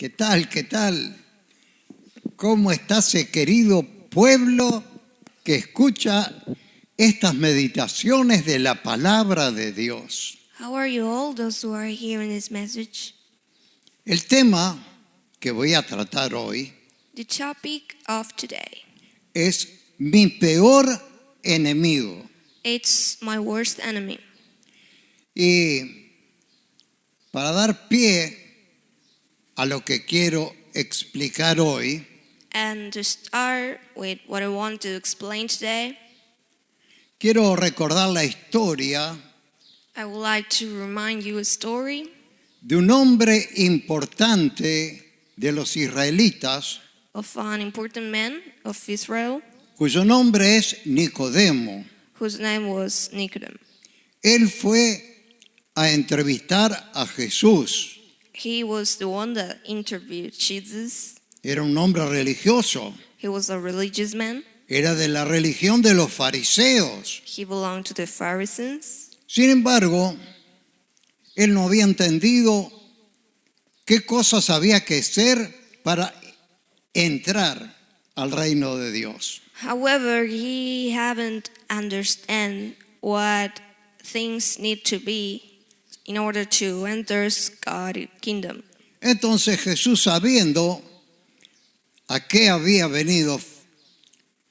¿Qué tal? ¿Qué tal? ¿Cómo está ese querido pueblo que escucha estas meditaciones de la palabra de Dios? How are you all, those who are hearing this message? El tema que voy a tratar hoy The topic of today, es mi peor enemigo. it's my worst enemy. Y para dar pie a lo que quiero explicar hoy, And to start with what I want to explain today, quiero recordar la historia I would like to remind you a story de un hombre importante de los israelitas, of an important man of Israel cuyo nombre es Nicodemo. whose name was Nicodemus. Él fue a entrevistar a Jesús. He was the one that interviewed Jesus. Era un hombre religioso. He was a religious man. Era de la religión de los fariseos. He belonged to the Pharisees. Sin embargo, él no había entendido qué cosas había que hacer para entrar al reino de Dios. However, he haven't understand what things need to be in order to enter God's kingdom. Entonces Jesús, sabiendo a qué había venido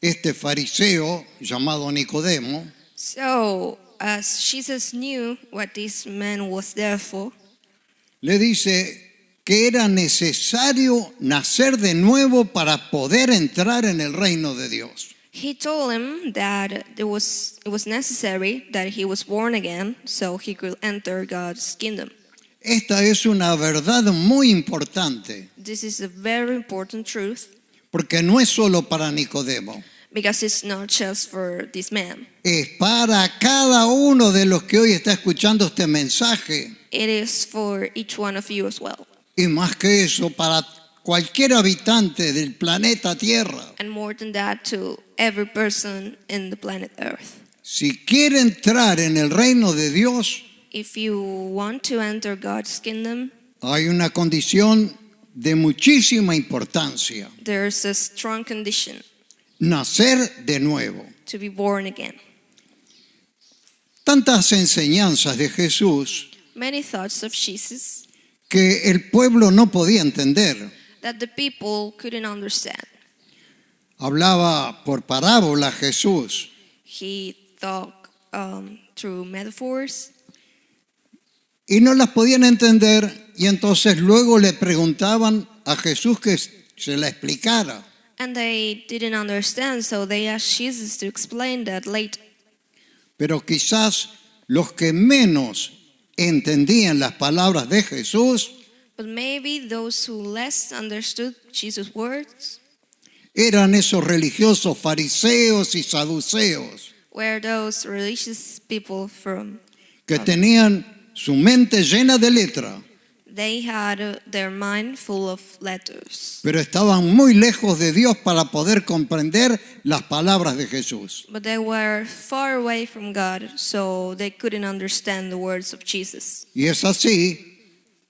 este fariseo llamado Nicodemo, So, as Jesus knew what this man was there for, le dice que era necesario nacer de nuevo para poder entrar en el reino de Dios. he told him that it was necessary that he was born again so he could enter God's kingdom. Esta es una verdad muy importante, This is a very important truth porque no es solo para Nicodemo, because it's not just for this man. es para cada uno de los que hoy está escuchando este mensaje, It is for each one of you as well. y más que eso, para cualquier habitante del planeta Tierra. And more than that, to every person in the planet Earth. Si quiere entrar en el reino de Dios, If you want to enter God's kingdom, hay una condición de muchísima importancia: there's a strong condition nacer de nuevo. to be born again. Tantas enseñanzas de Jesús Many thoughts of Jesus que el pueblo no podía entender. that the people couldn't understand. Hablaba por parábola Jesús. He talked through metaphors, Y no las podían entender, y entonces luego le preguntaban a Jesús que se la explicara. and they didn't understand, so they asked Jesus to explain that later. Pero quizás los que menos entendían las palabras de Jesús But maybe those who less understood Jesus' words eran esos religiosos fariseos y saduceos were those religious people from. que tenían su mente llena de letra, They had their mind full of letters, pero estaban muy lejos de Dios para poder comprender las palabras de Jesús. but they were far away from God, so they couldn't understand the words of Jesus. Y es así,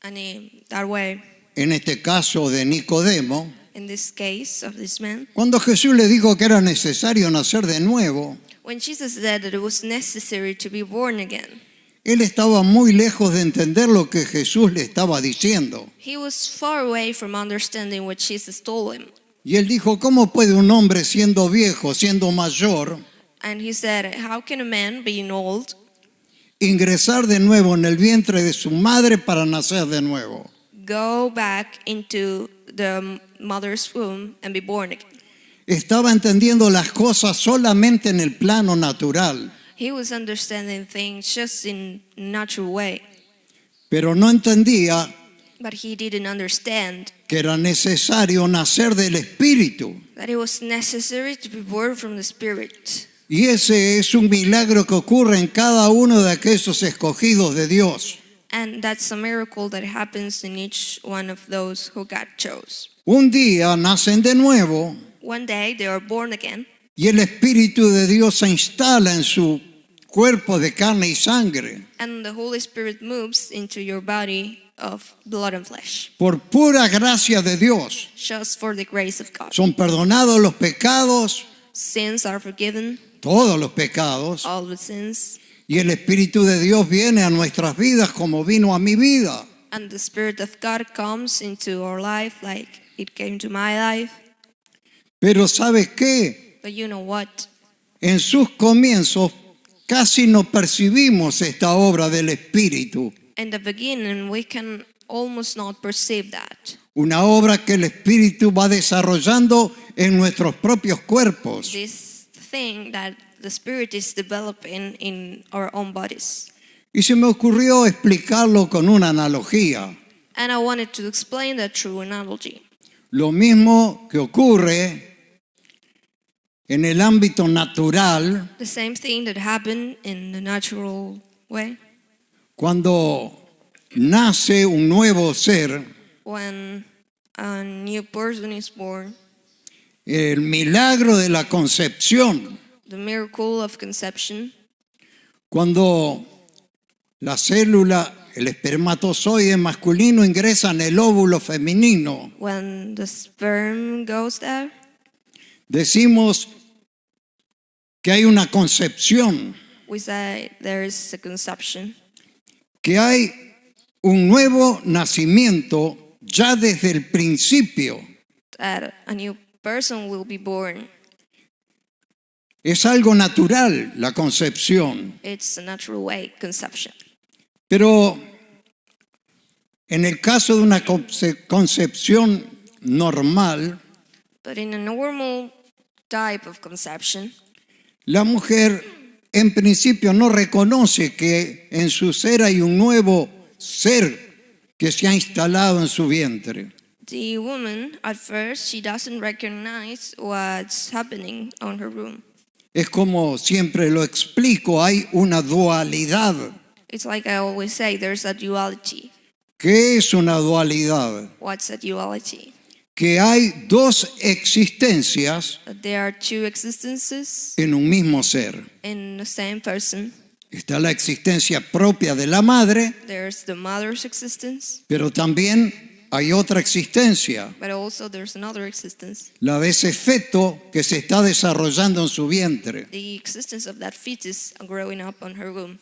And in that way, en este caso de Nicodemo, in this case of this man, cuando Jesús le dijo que era necesario nacer de nuevo, when Jesus said that it was necessary to be born again, él estaba muy lejos de entender lo que Jesús le estaba diciendo. he was far away from understanding what Jesus told him. Y él dijo, ¿cómo puede un hombre siendo viejo, siendo mayor, And he said, how can a man, being old, ingresar de nuevo en el vientre de su madre para nacer de nuevo? go back into the mother's womb and be born again? Estaba entendiendo las cosas solamente en el plano natural, He was understanding things just in a natural way, pero no entendía but he didn't understand que era necesario nacer del Espíritu. that it was necessary to be born from the Spirit. Y ese es un milagro que ocurre en cada uno de aquellos escogidos de Dios. And that's a miracle that happens in each one of those who God chose. Un día nacen de nuevo One day they are born again, y el Espíritu de Dios se instala en su cuerpo de carne y sangre. And the Holy Spirit moves into your body of blood and flesh. Por pura gracia de Dios. Just for the grace of God. Son perdonados los pecados, Sins are forgiven, todos los pecados. all the sins. Y el Espíritu de Dios viene a nuestras vidas como vino a mi vida. And the Spirit of God comes into our life like it came to my life. Pero ¿sabe qué? But you know what? En sus comienzos casi no percibimos esta obra del Espíritu. In the beginning, we can almost not perceive that. Una obra que el Espíritu va desarrollando en nuestros propios cuerpos. This thing that the Spirit is developing in our own bodies. Y se me ocurrió explicarlo con una analogía. And I wanted to explain that through analogy. Lo mismo que ocurre en el ámbito natural The same thing that happened in the natural way cuando nace un nuevo ser, when a new person is born. el milagro de la concepción, The miracle of conception, cuando la célula, el espermatozoide masculino ingresa en el óvulo femenino. when the sperm goes there, Decimos que hay una concepción, we say there is a conception, que hay un nuevo nacimiento ya desde el principio. that a new person will be born. Es algo natural la concepción, It's a natural way, conception. pero en el caso de una concepción normal, But in a normal type of conception, la mujer en principio no reconoce que en su ser hay un nuevo ser que se ha instalado en su vientre. the woman, at first, she doesn't recognize what's happening on her womb. Es como siempre lo explico, hay una dualidad. It's like I always say, there's a duality. ¿Qué es una dualidad? What's a duality? Que hay dos existencias That there are two existences en un mismo ser. in the same person. Está la existencia propia de la madre, There's the mother's existence, pero también hay otra existencia, but also there's another existence. la de ese feto que se está desarrollando en su vientre. The existence of that fetus growing up on her womb.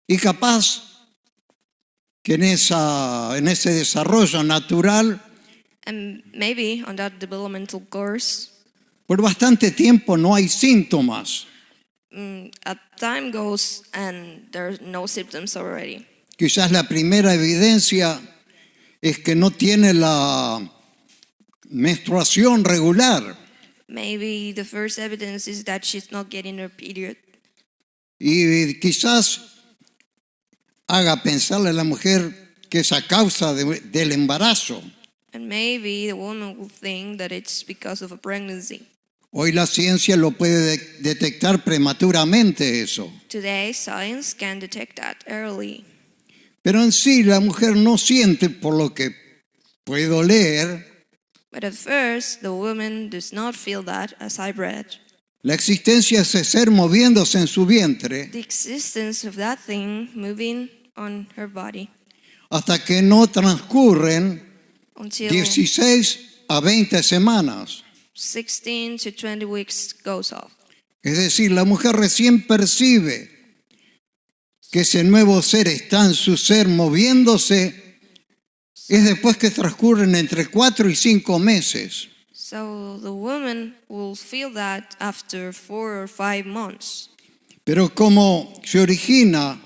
Y capaz que en ese desarrollo natural, And maybe on that developmental course, por bastante tiempo no hay síntomas. a time goes and there are no symptoms already. Quizás la primera evidencia es que no tiene la menstruación regular. Maybe the first evidence is that she's not getting her period. Y quizás haga pensarle a la mujer que es a causa del embarazo. And maybe the woman will think that it's because of a pregnancy. Hoy la ciencia lo puede detectar prematuramente eso. Today, science can detect that early. Pero en sí la mujer no siente, por lo que puedo leer, But at first, the woman does not feel that, as I read. la existencia de ese ser moviéndose en su vientre The existence of that thing moving on her body hasta que no transcurren until 16 a 20 semanas. 16 to 20 weeks goes off. Es decir, la mujer recién percibe que ese nuevo ser está en su ser moviéndose, es después que transcurren entre 4 y 5 meses. So the woman will feel that after 4 or 5 months. Pero como se origina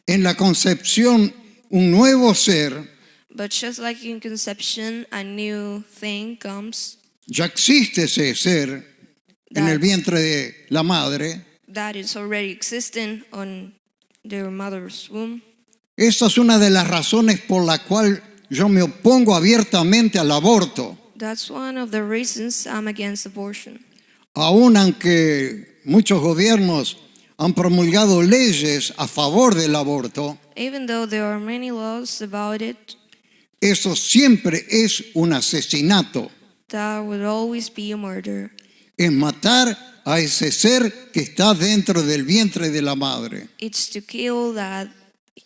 en la concepción un nuevo ser, But just like in conception, a new thing comes ya existe ese ser en el vientre de la madre. that is already existing on their mother's womb. Esa es una de las razones por la cual yo me opongo abiertamente al aborto. That's one of the reasons I'm against abortion. Aun aunque muchos gobiernos han promulgado leyes a favor del aborto, Even though there are many laws about it, eso siempre es un asesinato. that would always be a murder. Es matar a ese ser que está dentro del vientre de la madre. It's to kill that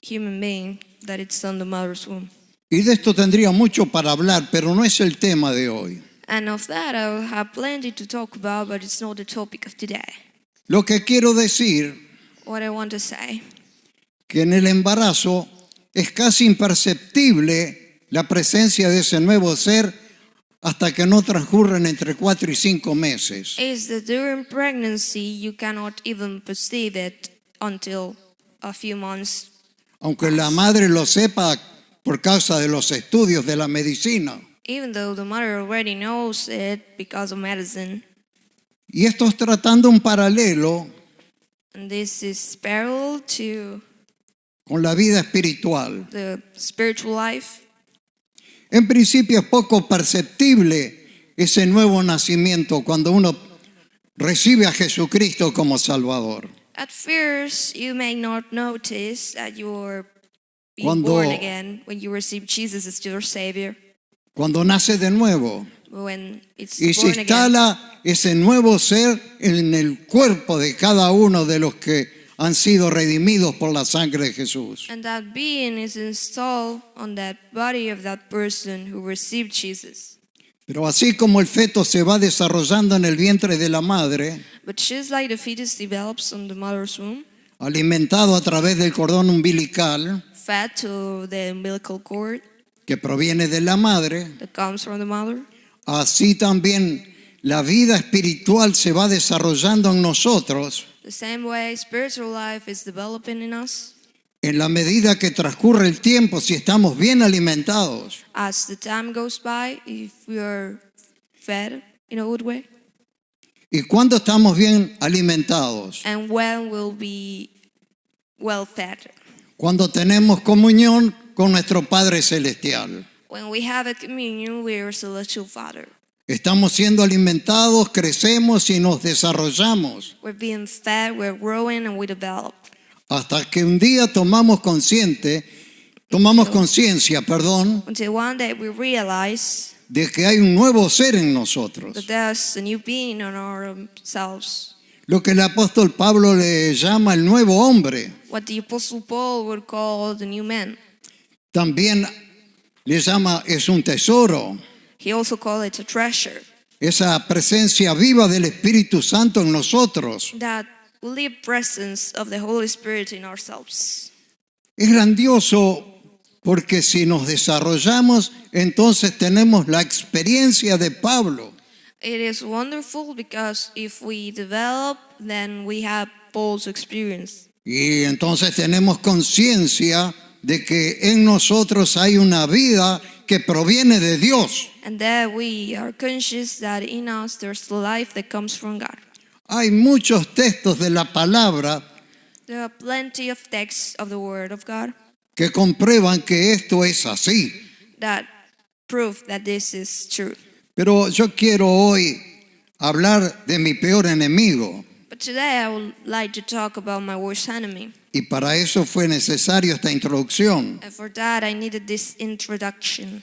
human being that it's on the mother's womb. Y de esto tendría mucho para hablar, pero no es el tema de hoy. And of that, I will have plenty to talk about, but it's not the topic of today. Lo que quiero decir, What I want to say, que en el embarazo es casi imperceptible la presencia de ese nuevo ser hasta que no transcurren entre 4 y 5 meses. is that during pregnancy, you cannot even perceive it until a few months. Aunque la madre lo sepa por causa de los estudios de la medicina. Even though the mother already knows it because of medicine. Y esto es tratando un paralelo And this is parallel to con la vida espiritual. the spiritual life. En principio es poco perceptible ese nuevo nacimiento cuando uno recibe a Jesucristo como Salvador. At first, you may not notice that you're being Cuando- born again when you receive Jesus as your Savior. Cuando nace de nuevo When it's y se born again, instala ese nuevo ser en el cuerpo de cada uno de los que han sido redimidos por la sangre de Jesús. and that being is installed on that body of that person who received Jesus. Pero así como el feto se va desarrollando en el vientre de la madre, But just like the fetus develops on the mother's womb, alimentado a través del cordón umbilical fed to the umbilical cord que proviene de la madre, that comes from the mother, así también la vida espiritual se va desarrollando en nosotros the same way spiritual life is developing in us. en la medida que transcurre el tiempo, si estamos bien alimentados. As the time goes by, if we are fed in a good way, ¿Y cuándo estamos bien alimentados? and when we'll be well fed. Cuando tenemos comunión con nuestro Padre Celestial. When we have a communion with our celestial Father, Estamos siendo alimentados, crecemos y nos desarrollamos we're being fed, we're growing, and we develop. hasta que un día tomamos conciencia, Until one day we realize de que hay un nuevo ser en nosotros. that there's a new being on ourselves. Lo que el apóstol Pablo le llama el nuevo hombre, What the Apostle Paul would call the new man. también le llama es un tesoro. He also called it a treasure. Esa presencia viva del Espíritu Santo en nosotros. That live presence of the Holy Spirit in ourselves. Es grandioso porque si nos desarrollamos, entonces tenemos la experiencia de Pablo. It is wonderful because if we develop, then we have Paul's experience. Y entonces tenemos conciencia de que en nosotros hay una vida que proviene de Dios. And that we are conscious that in us there's life that comes from God. Hay muchos textos de la palabra There are plenty of texts of the Word of God que comprueban que esto es así. that prove that this is true. Pero yo quiero hoy hablar de mi peor enemigo. But today I would like to talk about my worst enemy. Y para eso fue necesario esta introducción. And for that I needed this introduction.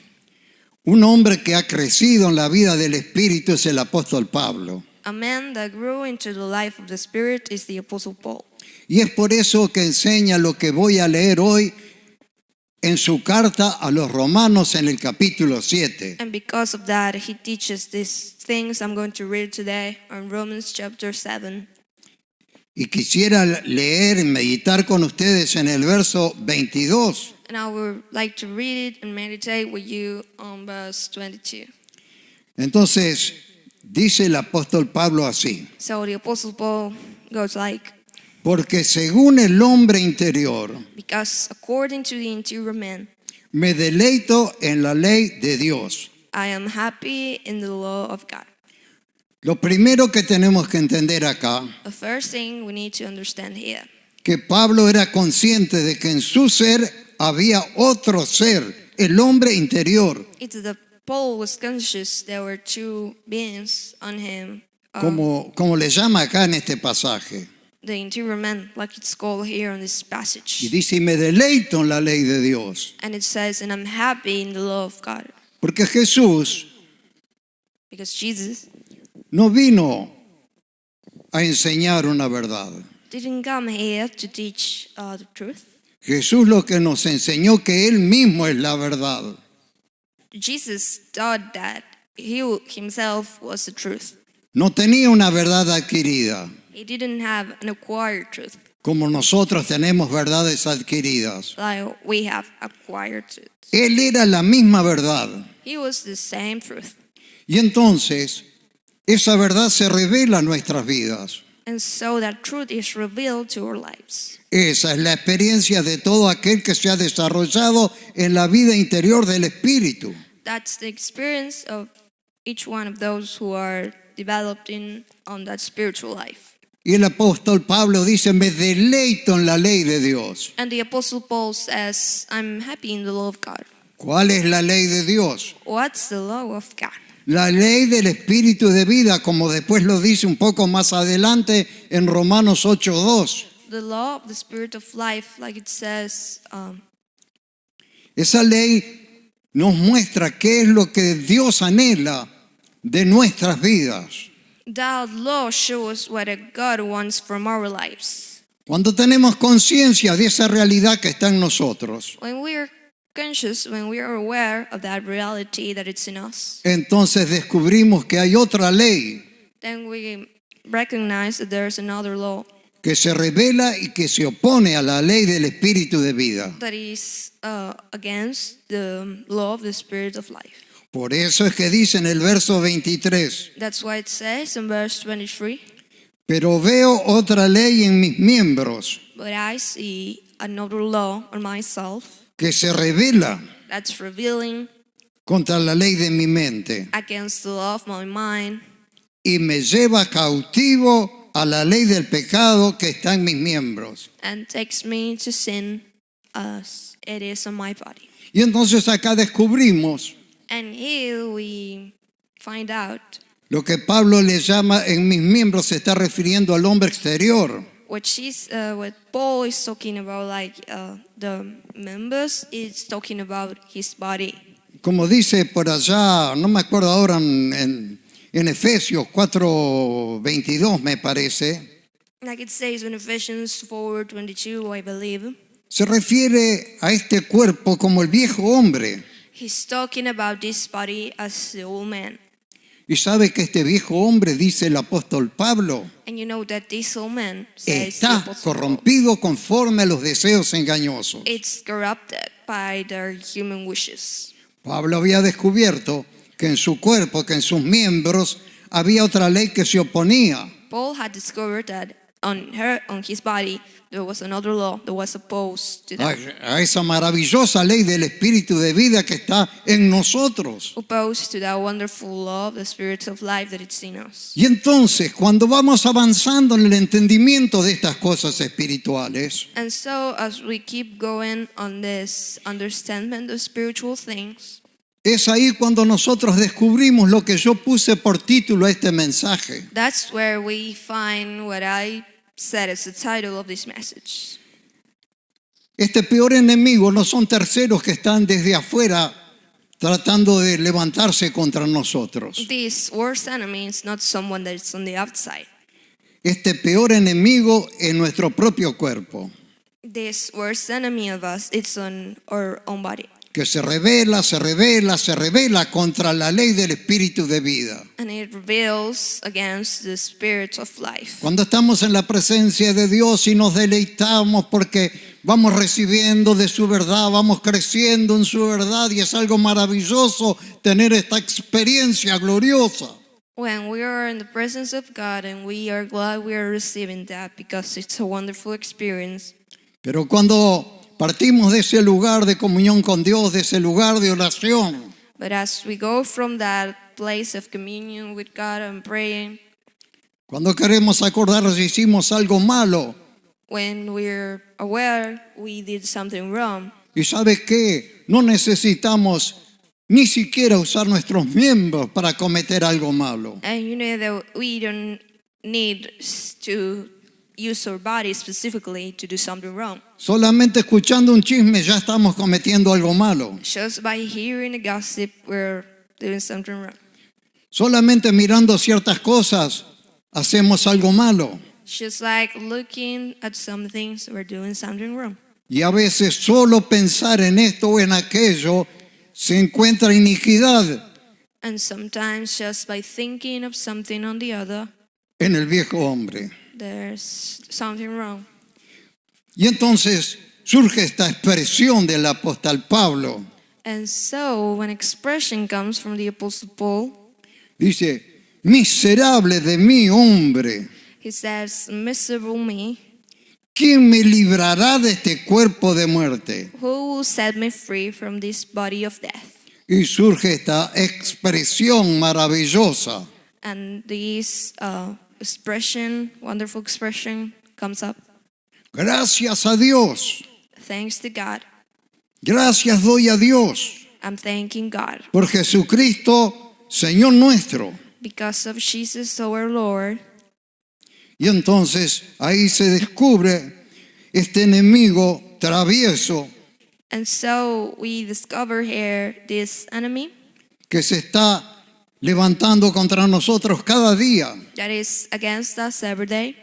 Un hombre que ha crecido en la vida del Espíritu es el apóstol Pablo. A man that grew into the life of the Spirit is the Apostle Paul. Y es por eso que enseña lo que voy a leer hoy en su carta a los Romanos en el capítulo 7. And because of that, he teaches these things I'm going to read today on Romans chapter 7. Y quisiera leer y meditar con ustedes en el verso 22. And I would like to read it and meditate with you on verse 22. Entonces, dice el apóstol Pablo así: So the Apostle Paul goes like, porque según el hombre interior, because according to the interior man, me deleito en la ley de Dios. I am happy in the law of God. Lo primero que tenemos que entender acá, The first thing we need to understand here, que Pablo era consciente de que en su ser había otro ser, el hombre interior, it's that Paul was conscious there were two beings on him, como le llama acá en este pasaje. the interior man, like it's called here in this Y passage. dice, y me deleito en la ley de Dios. And it says, and I'm happy in the law of God. Porque Jesús Because Jesus no vino a enseñar una verdad. didn't come here to teach the truth. Jesús lo que nos enseñó que Él mismo es la verdad. Jesus taught that he himself was the truth. No tenía una verdad adquirida, He didn't have an acquired truth como nosotros tenemos verdades adquiridas. like we have acquired truth. Él era la misma verdad. He was the same truth. Y entonces, esa verdad se revela en nuestras vidas. And so that truth is revealed to our lives. Esa es la experiencia de todo aquel que se ha desarrollado en la vida interior del Espíritu. That's the experience of each one of those who are developed on that spiritual life. Y el apóstol Pablo dice, me deleito en la ley de Dios. And the Apostle Paul says, I'm happy in the law of God. ¿Cuál es la ley de Dios? What's the law of God? La ley del Espíritu de vida, como después lo dice un poco más adelante en Romanos 8:2. The law of the Spirit of life, like it says, Esa ley nos muestra qué es lo que Dios anhela de nuestras vidas. that law shows what God wants from our lives. Cuando tenemos conciencia de esa realidad que está en nosotros, When we are conscious, when we are aware of that reality that it's in us, entonces descubrimos que hay otra ley then we recognize that there's another law que se revela y que se opone a la ley del Espíritu de vida. that is against the law of the Spirit of life. Por eso es que dice en el verso 23, That's why it says in verse 23, pero veo otra ley en mis miembros but I see another law on myself que se revela that's revealing contra la ley de mi mente against the law of my mind y me lleva cautivo a la ley del pecado que está en mis miembros. and takes me to sin as it is on my body. Y entonces acá descubrimos And here we find out lo que Pablo le llama en mis miembros, se está refiriendo al hombre exterior. what Paul is talking about, like the members, is talking about his body. Como dice por allá, no me acuerdo ahora, en Efesios 4:22 me parece, Like it says in Ephesians 4:22, I believe, se refiere a este cuerpo como el viejo hombre. he's talking about this body as the old man. Y sabe que este viejo hombre, dice el apóstol Pablo, And you know that this old man, says the está Apostle Paul, corrompido conforme a los deseos engañosos. it's corrupted by their human wishes. Pablo había descubierto que en su cuerpo, que en sus miembros, había otra ley que se oponía. Paul had discovered that on his body, there was another law that was opposed to that. A esa maravillosa ley del Espíritu de vida que está en nosotros. Opposed to that wonderful law of the Spirit of life that it's in us. Y entonces, cuando vamos avanzando en el entendimiento de estas cosas espirituales, And so as we keep going on this understanding of spiritual things, es ahí cuando nosotros descubrimos lo que yo puse por título a este mensaje. that's where we find what I said as the title of this message. Este peor enemigo no son terceros que están desde afuera tratando de levantarse contra nosotros. This worst enemy is not someone that is on the outside. Este peor enemigo es nuestro propio cuerpo, This worst enemy of us, it's on our own body. que se revela contra la ley del Espíritu de vida. And it rebels against the Spirit of life. Cuando estamos en la presencia de Dios y nos deleitamos porque vamos recibiendo de su verdad, vamos creciendo en su verdad y es algo maravilloso tener esta experiencia gloriosa. When we are in the presence of God and we are glad we are receiving that because it's a wonderful experience. Pero cuando partimos de ese lugar de comunión con Dios, de ese lugar de oración, But as we go from that place of communion with God and praying, cuando queremos acordar si hicimos algo malo, when we're aware we did something wrong, y ¿sabes qué? No necesitamos ni siquiera usar nuestros miembros para cometer algo malo. and you know that we don't need to use our body specifically to do something wrong. Solamente escuchando un chisme ya estamos cometiendo algo malo. Just by hearing a gossip, we're doing something wrong. Solamente mirando ciertas cosas hacemos algo malo. Just like looking at some things, we're doing something wrong. Y a veces solo pensar en esto o en aquello se encuentra iniquidad And sometimes just by thinking of something on the other, en el viejo hombre. there's something wrong. Y entonces surge esta expresión del apóstol Pablo. And so when expression comes from the Apostle Paul, Dice, miserable de mí, hombre, he says, miserable me, ¿quién me librará de este cuerpo de muerte? who will set me free from this body of death? Y surge esta expresión maravillosa. And this expression, wonderful expression, comes up. Gracias a Dios. Thanks to God. Gracias doy a Dios I'm thanking God por Jesucristo, Señor nuestro. because of Jesus our Lord. Y entonces ahí se descubre este enemigo travieso And so we discover here this enemy que se está levantando contra nosotros cada día. that is against us every day.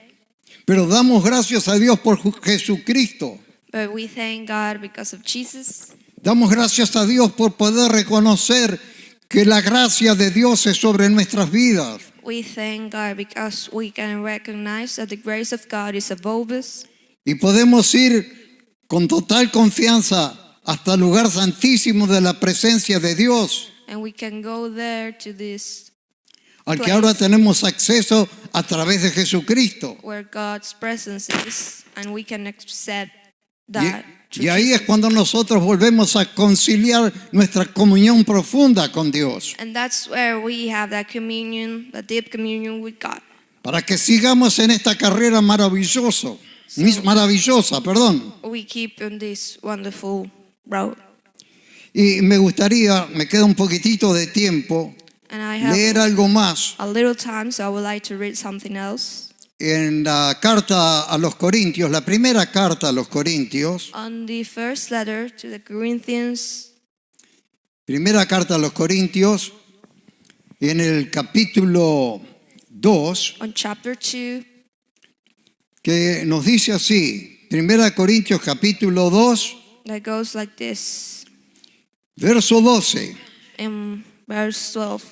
Pero damos gracias a Dios por Jesucristo. But we thank God because of Jesus. Damos gracias a Dios por poder reconocer que la gracia de Dios es sobre nuestras vidas. We thank God because we can recognize that the grace of God is above us. Y podemos ir con total confianza hasta el lugar santísimo de la presencia de Dios, And we can go there to this al que ahora tenemos acceso a través de Jesucristo. where God's presence is, and we can accept that. through Y ahí Jesus. es cuando nosotros volvemos a conciliar nuestra comunión profunda con Dios, And that's where we have that communion, that deep communion with God. para que sigamos en esta carrera maravillosa, We keep on this wonderful road. Y me gustaría, me queda un poquitito de tiempo, And I have leer algo más a little time, so I would like to read something else. en la carta a los Corintios, la primera carta a los Corintios, On the first letter to the Corinthians, primera carta a los Corintios, en el capítulo 2, on chapter 2, que nos dice así, primera Corintios capítulo 2, that goes like this, verso 12. in verse 12.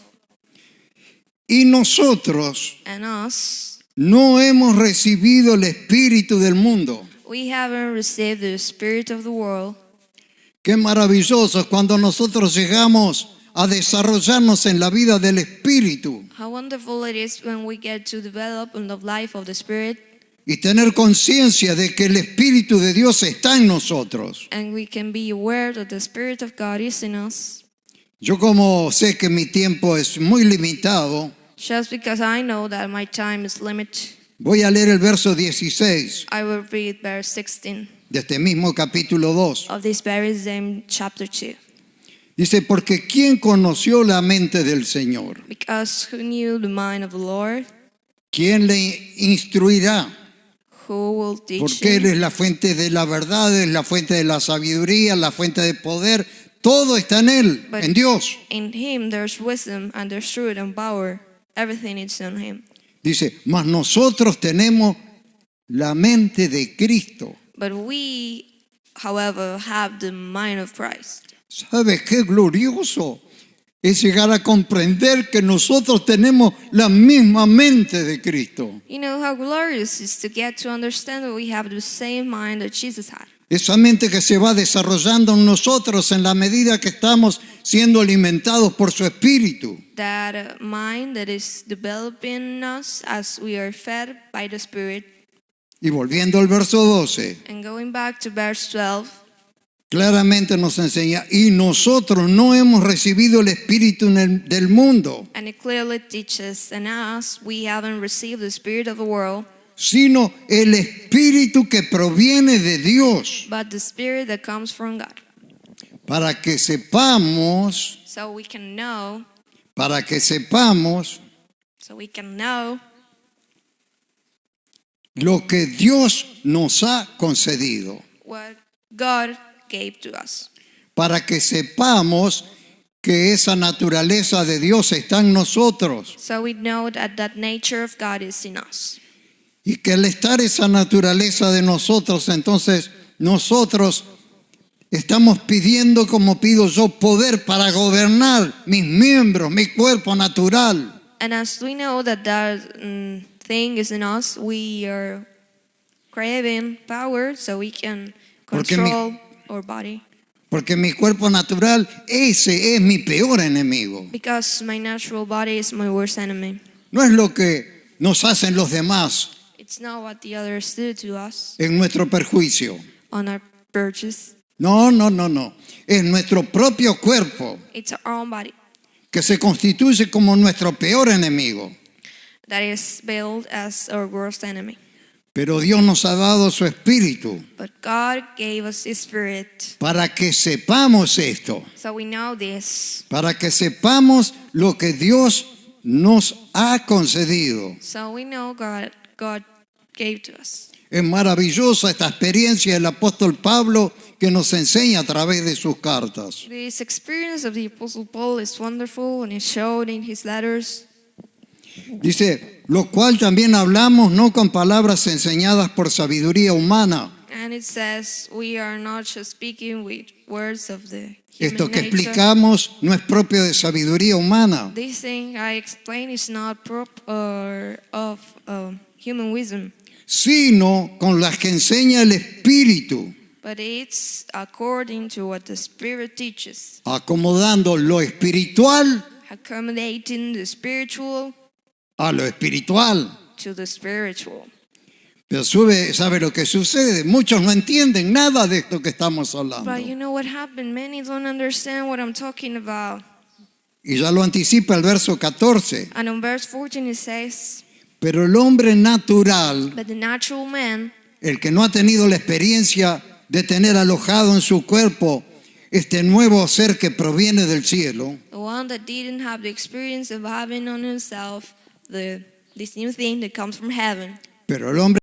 Y nosotros And us, no hemos recibido el espíritu del mundo. we haven't received the spirit of the world. Qué maravilloso es cuando nosotros llegamos a desarrollarnos en la vida del espíritu How wonderful it is when we get to develop in the life of the spirit, y tener conciencia de que el espíritu de Dios está en nosotros. and we can be aware that the spirit of God is in us. Yo, como sé que mi tiempo es muy limitado, Just because I know that my time is limited, voy a leer el verso 16 I will read verse 16 de este mismo capítulo 2. of this very same chapter 2. Dice, porque ¿quién conoció la mente del Señor? Because who knew the mind of the Lord? ¿Quién le instruirá? Who will teach Porque Él him? es la fuente de la verdad, es la fuente de la sabiduría, la fuente de poder. Todo está en Él, But en Dios. in him there's wisdom and there's truth and power. Everything is in him. Dice, mas nosotros tenemos la mente de Cristo. But we, however, have the mind of Christ. ¿Sabes qué glorioso es llegar a comprender que nosotros tenemos la misma mente de Cristo? You know how glorious it is to get to understand that we have the same mind that Jesus had. Esa mente que se va desarrollando en nosotros en la medida que estamos siendo alimentados por su Espíritu. That mind that is developing in us as we are fed by the Spirit. Y volviendo al verso 12, And going back to verse 12, claramente nos enseña, y nosotros no hemos recibido el Espíritu del mundo, and it clearly teaches, and us, we haven't received the spirit of the world, sino el Espíritu que proviene de Dios, but the spirit that comes from God. para que sepamos, So we can know, para que sepamos lo que Dios nos ha concedido, what God gave to us. para que sepamos que esa naturaleza de Dios está en nosotros So we know that that nature of God is in us. y que al estar esa naturaleza de nosotros, entonces nosotros estamos pidiendo, como pido yo, poder para gobernar mis miembros, mi cuerpo natural. And as we know that that thing is in us, we are craving power so we can Porque control our body. Porque mi cuerpo natural, ese es mi peor enemigo. Because my natural body is my worst enemy. No es lo que nos hacen los demás It's not what the others do to us en nuestro perjuicio. on our purchase. No. Es nuestro propio cuerpo It's our own body que se constituye como nuestro peor enemigo. that is built as our worst enemy. Pero Dios nos ha dado su espíritu But God gave us His Spirit. para que sepamos esto, So we know this. para que sepamos lo que Dios nos ha concedido. So we know God gave to us. Es maravillosa esta experiencia del apóstol Pablo que nos enseña a través de sus cartas. This experience of the Apostle Paul is wonderful and is shown in his letters. Dice, lo cual también hablamos no con palabras enseñadas por sabiduría humana. And it says we are not just speaking with words of the Esto human que nature. explicamos no es propio de sabiduría humana, This thing I explain is not of human wisdom, sino con las que enseña el Espíritu, but it's according to what the Spirit teaches, acomodando lo espiritual accommodating the spiritual a lo espiritual. to the spiritual. Pero ¿sabe lo que sucede? Muchos no entienden nada de esto que estamos hablando. But you know what happened? Many don't understand what I'm talking about. Y ya lo anticipa el verso 14. And in verse 14 it says, Pero el hombre natural, but the natural man, el que no ha tenido la experiencia de tener alojado en su cuerpo este nuevo ser que proviene del cielo, the one that didn't have the experience of having on himself this new thing that comes from heaven. pero el hombre